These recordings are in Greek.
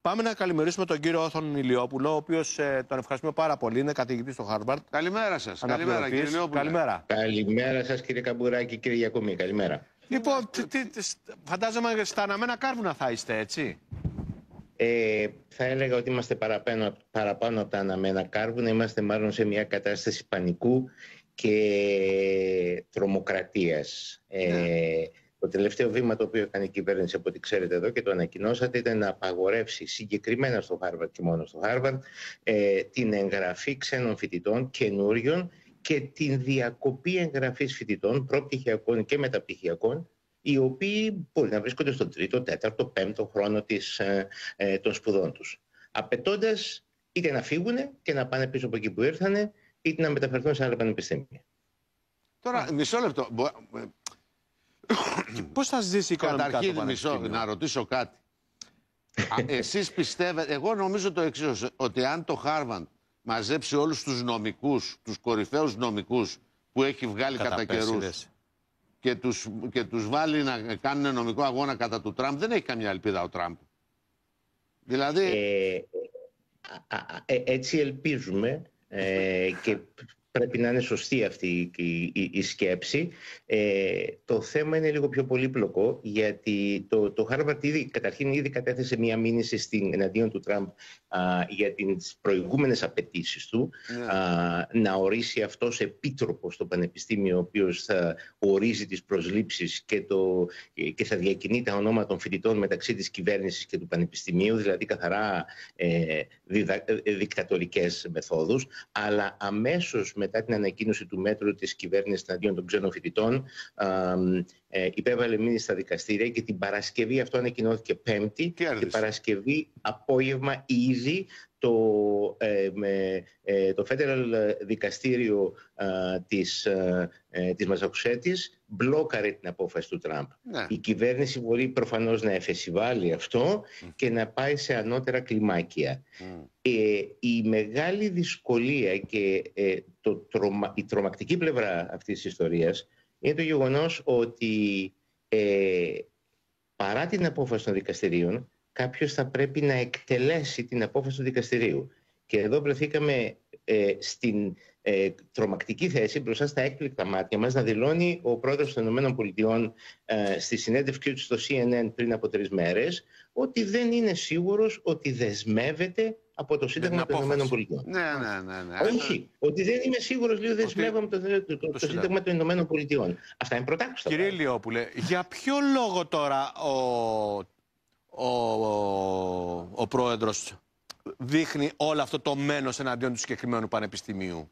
Πάμε να καλημερίσουμε τον κύριο Όθων Ηλιόπουλο, ο οποίος τον ευχαριστούμε πάρα πολύ. Είναι καθηγητής στο Χάρβαρντ. Καλημέρα σας. Καλημέρα, κύριε Ηλιόπουλε. Καλημέρα. Καλημέρα σας, κύριε Καμπουράκη, κύριε Γιακομή. Καλημέρα. Λοιπόν, φαντάζομαι στα αναμένα κάρβουνα θα είστε, έτσι. Θα έλεγα ότι είμαστε παραπάνω από τα αναμένα κάρβουνα. Είμαστε μάλλον σε μια κατάσταση πανικού και τρομοκρατίας. Το τελευταίο βήμα το οποίο έκανε η κυβέρνηση, από ό,τι ξέρετε εδώ και το ανακοινώσατε, ήταν να απαγορεύσει συγκεκριμένα στο Χάρβαρντ και μόνο στο Χάρβαρντ την εγγραφή ξένων φοιτητών καινούριων και την διακοπή εγγραφής φοιτητών προπτυχιακών και μεταπτυχιακών, οι οποίοι μπορεί να βρίσκονται στον 3ο, 4ο, 5ο χρόνο των σπουδών τους. Απαιτώντας είτε να φύγουν και να πάνε πίσω από εκεί που ήρθανε, είτε να μεταφερθούν σε άλλα πανεπιστήμια. Τώρα, μισό λεπτό. Πώς θα ζήσει οικονομικά Καταρχήν, το πανεπιστήμιο? να ρωτήσω κάτι. Εσείς πιστεύετε, εγώ νομίζω το εξής, ότι αν το Χάρβαρντ μαζέψει όλους τους νομικούς, τους κορυφαίους νομικούς που έχει βγάλει κατά καιρούς και τους βάλει να κάνουν νομικό αγώνα κατά του Τραμπ, δεν έχει καμιά ελπίδα ο Τραμπ. Δηλαδή... έτσι ελπίζουμε και πρέπει να είναι σωστή αυτή η σκέψη. Το θέμα είναι λίγο πιο πολύπλοκο, γιατί το Χάρβαρντ καταρχήν ήδη κατέθεσε μια μήνυση εναντίον του Τραμπ για τις προηγούμενες απαιτήσεις του, να ορίσει αυτός επίτροπο στο πανεπιστήμιο, ο οποίος θα ορίζει τις προσλήψεις και θα διακινεί τα ονόματα των φοιτητών μεταξύ της κυβέρνησης και του πανεπιστημίου, δηλαδή καθαρά δικτατορικές μεθόδους. Αλλά αμέσως μετά την ανακοίνωση του μέτρου της κυβέρνησης εναντίον των ξένων φοιτητών, υπέβαλε μήνυση στα δικαστήρια και την Παρασκευή, αυτό ανακοινώθηκε Πέμπτη, την Παρασκευή απόγευμα ήδη το Federal Δικαστήριο της Μασαχουσέτης μπλόκαρε την απόφαση του Τραμπ. Η κυβέρνηση μπορεί προφανώς να εφεσιβάλει αυτό και να πάει σε ανώτερα κλιμάκια. Η μεγάλη δυσκολία και η τρομακτική πλευρά αυτής της ιστορίας είναι το γεγονός ότι παρά την απόφαση των δικαστηρίων, κάποιος θα πρέπει να εκτελέσει την απόφαση του δικαστηρίου. Και εδώ βρεθήκαμε στην τρομακτική θέση, μπροστά στα έκπληκτα μάτια μας, να δηλώνει ο πρόεδρος των ΗΠΑ στη συνέντευξή του στο CNN πριν από 3 μέρες, ότι δεν είναι σίγουρος ότι δεσμεύεται από το Σύνταγμα των ΗΠΑ. Ναι. Όχι, ότι δεν είμαι σίγουρος, λέει, δεσμεύομαι το Σύνταγμα των ΗΠΑ. Αυτά είναι πρωτάκουστα. Κύριε Ηλιόπουλε, για ποιο λόγο τώρα ο πρόεδρος δείχνει όλο αυτό το μένος εναντίον του συγκεκριμένου πανεπιστημίου?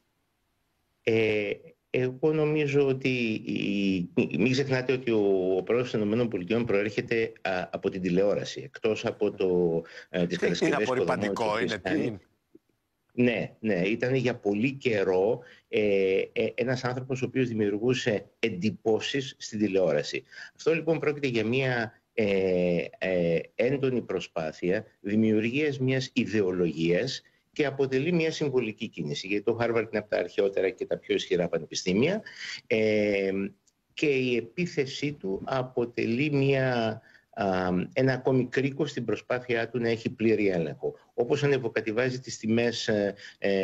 Εγώ νομίζω ότι μην ξεχνάτε ότι ο πρόεδρος των ΗΠΑ προέρχεται από την τηλεόραση, εκτός από τις κατασκευές. Είναι απορριπαντικό, είναι τι? Ναι, ήταν για πολύ καιρό ένας άνθρωπος ο οποίος δημιουργούσε εντυπώσεις στην τηλεόραση. Αυτό λοιπόν πρόκειται για μια έντονη προσπάθεια δημιουργίας μιας ιδεολογίας και αποτελεί μια συμβολική κίνηση, γιατί το Χάρβαρντ είναι από τα αρχαιότερα και τα πιο ισχυρά πανεπιστήμια, και η επίθεσή του αποτελεί ένα ακόμη κρίκο στην προσπάθειά του να έχει πλήρη έλεγχο. Όπως ανεβοκατεβάζει τις τιμές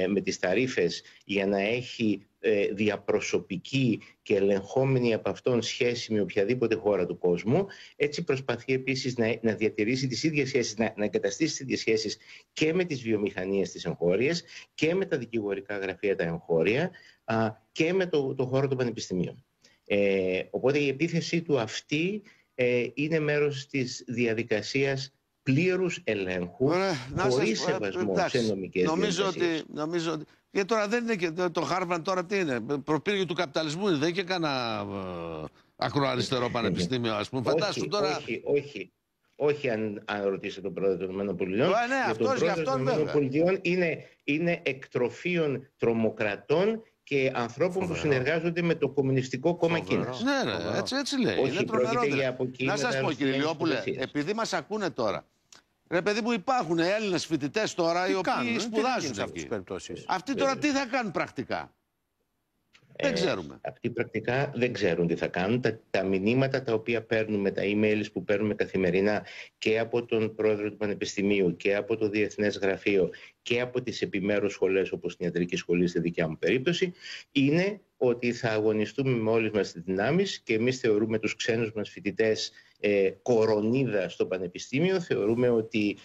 με τις ταρίφες για να έχει διαπροσωπική και ελεγχόμενη από αυτόν σχέση με οποιαδήποτε χώρα του κόσμου, έτσι προσπαθεί επίσης να διατηρήσει τις ίδιες σχέσεις, να εγκαταστήσει τις ίδιες σχέσεις και με τις βιομηχανίες της εγχώριας και με τα δικηγορικά γραφεία τα εγχώρια και με το χώρο των πανεπιστημίων. Οπότε η επίθεσή του αυτή είναι μέρος της διαδικασίας πλήρους ελέγχου, χωρίς σεβασμό σε νομικές διαδικασίες. Νομίζω ότι... Γιατί τώρα δεν είναι και το Χάρβαρντ, τώρα τι είναι? Προπύργιο του καπιταλισμού, δεν είναι και κανένα ακροαριστερό πανεπιστήμιο, ας πούμε. Φαντάσου τώρα... Όχι, αν ρωτήσετε τον πρόεδρο των ΗΠΑ. Ναι, αυτός γι' αυτόν βέβαια. Είναι εκτροφίων τρομοκρατών και ανθρώπων που συνεργάζονται με το Κομμουνιστικό Κόμμα Κίνας. Ναι, έτσι λέει. Όχι, είναι τρομερό. να σας πω, κύριε Ηλιόπουλε, επειδή μας ακούνε τώρα, ρε παιδί μου, υπάρχουν Έλληνες φοιτητές τώρα οι οποίοι σπουδάζουν εκεί. Αυτοί τώρα τι θα κάνουν πρακτικά? Δεν ξέρουμε. Αυτοί πρακτικά δεν ξέρουν τι θα κάνουν. Τα μηνύματα τα οποία παίρνουμε, τα emails που παίρνουμε καθημερινά και από τον πρόεδρο του Πανεπιστημίου και από το Διεθνές Γραφείο και από τις επιμέρους σχολές όπως την Ιατρική Σχολή στη δικιά μου περίπτωση, είναι ότι θα αγωνιστούμε με όλες μας τις δυνάμεις και εμείς θεωρούμε τους ξένους μας φοιτητές κορονίδα στο Πανεπιστήμιο, θεωρούμε ότι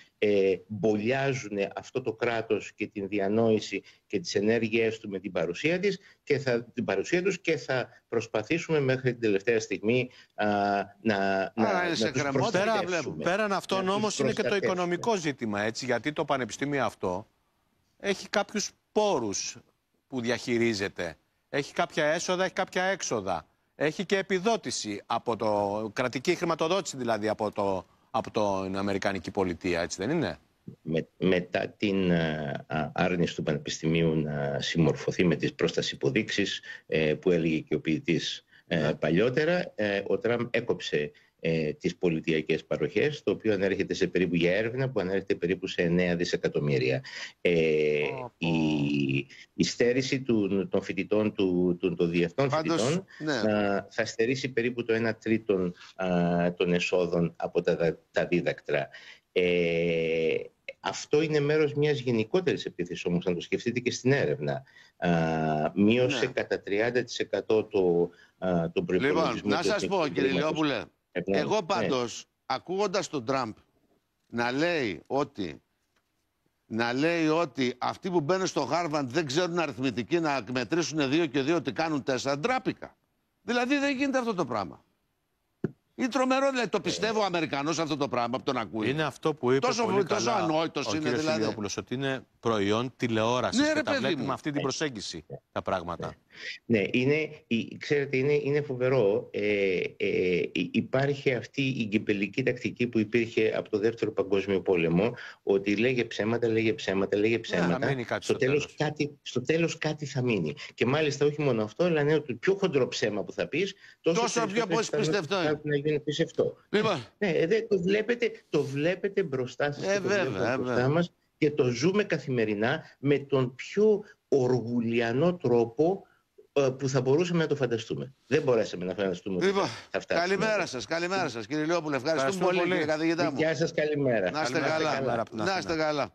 μπολιάζουν αυτό το κράτος και την διανόηση και τις ενέργειές του με την παρουσία τους και θα προσπαθήσουμε μέχρι την τελευταία στιγμή να τους προστατεύσουμε. Πέραν αυτόν όμως είναι και το οικονομικό ζήτημα, έτσι, γιατί το Πανεπιστήμιο αυτό έχει κάποιους πόρους που διαχειρίζεται. Έχει κάποια έσοδα, έχει κάποια έξοδα. Έχει και επιδότηση από το κρατική χρηματοδότηση, δηλαδή από την Αμερικανική πολιτεία, έτσι δεν είναι? Μετά την άρνηση του Πανεπιστημίου να συμμορφωθεί με τις πρόστας υποδείξεις που έλεγε και ο ποιητής παλιότερα, ο Τραμπ έκοψε τις πολιτιακές παροχές, το οποίο ανέρχεται σε περίπου για έρευνα που ανέρχεται περίπου σε 9 δισεκατομμύρια. Η στέρηση των φοιτητών, των διεθνών φοιτητών, θα στερήσει περίπου το 1 τρίτο των εσόδων από τα δίδακτρα. Αυτό είναι μέρος μιας γενικότερης επίθεσης όμως, αν το σκεφτείτε και στην έρευνα. Μείωσε κατά 30% τον προϋπολογισμό. Λοιπόν, να σας πω, κύριε Λιόπουλε, εγώ πάντως, ακούγοντας τον Τραμπ να λέει ότι αυτοί που μπαίνουν στο Χάρβαρντ δεν ξέρουν αριθμητική να μετρήσουν 2 και 2 ότι κάνουν 4, ντράπηκα. Δηλαδή δεν γίνεται αυτό το πράγμα. Είναι τρομερό, δηλαδή το πιστεύω ο Αμερικανός αυτό το πράγμα που τον ακούει. Είναι αυτό που είπε τόσο ανόητος είναι δηλαδή. Ηλιόπουλος, ότι είναι προϊόν τηλεόρασης, ναι, και τα βλέπει με αυτή την προσέγγιση τα πράγματα. Ναι, ξέρετε, είναι φοβερό. Υπάρχει αυτή η γκυπελική τακτική που υπήρχε από το Δεύτερο Παγκόσμιο Πόλεμο, ότι λέγε ψέματα. Στο τέλος κάτι θα μείνει. Και μάλιστα όχι μόνο αυτό, αλλά είναι το πιο χοντρό ψέμα που θα πεις, τόσο πιο πιστευτό είναι. Να γίνει πιστευτό. Λοιπόν. Ναι, το βλέπετε μπροστά σας μπροστά μας και το ζούμε καθημερινά με τον πιο οργουλιανό τρόπο που θα μπορούσαμε να το φανταστούμε. Δεν μπορέσαμε να φανταστούμε ότι θα φτάσουμε. Καλημέρα σας κύριε Λιόπουλε. Ευχαριστούμε πολύ κύριε καθηγητά μου. Γεια σας, καλημέρα. Να είστε καλά.